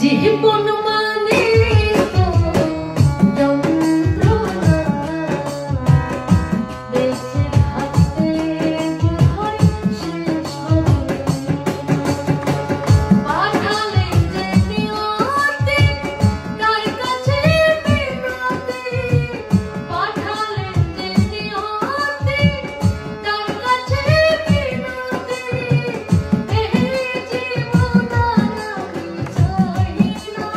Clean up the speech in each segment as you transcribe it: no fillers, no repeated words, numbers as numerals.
জীবন মানে তো যন্ত্রণা, বেঁচে থাকতে বোধহয় শেষ হবে। পাঠালেন যে নিয়তি তার কাছে মিনতি, পাঠালেন যে নিয়তি তার কাছে মিনতি। এই জীবন আর আমি চাই না,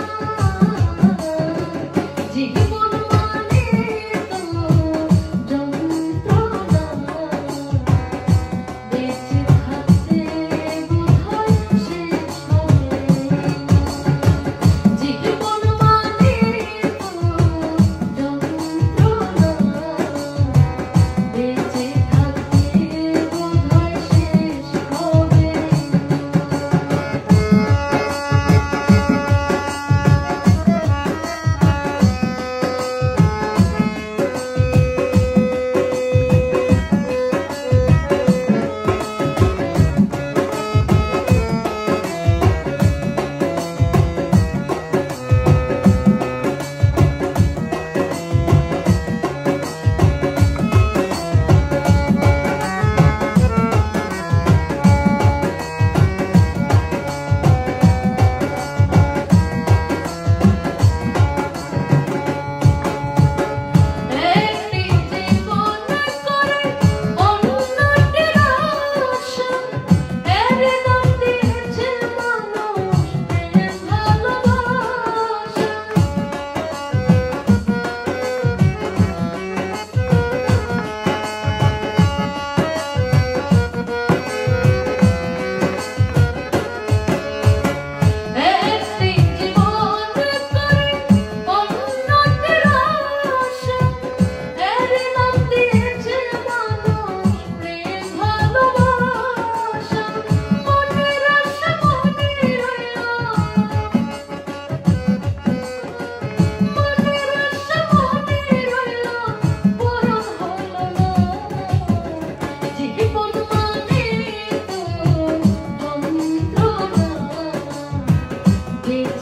জীবন মানে তো যন্ত্রণা, বেঁচে থাকতে বোধহয় শেষ হবে। জীবন মানে তো যন্ত্রণা, বেঁচে থাকতে বোধহয় শেষ হবে। একটি জীবন করে অন্যটির আশা, এর নাম দিয়েছে মানুষ প্রেম ভালোবাসা। একটি জীবন করে অন্যটির আশা, এর নাম দিয়েছে মানুষ প্রেম ভালোবাসা। মনের আশা মনে রইল, মনের আশা মনে রইল, পূরণ হলো না। জীবন মানে তো যন্ত্রণা, বেঁচে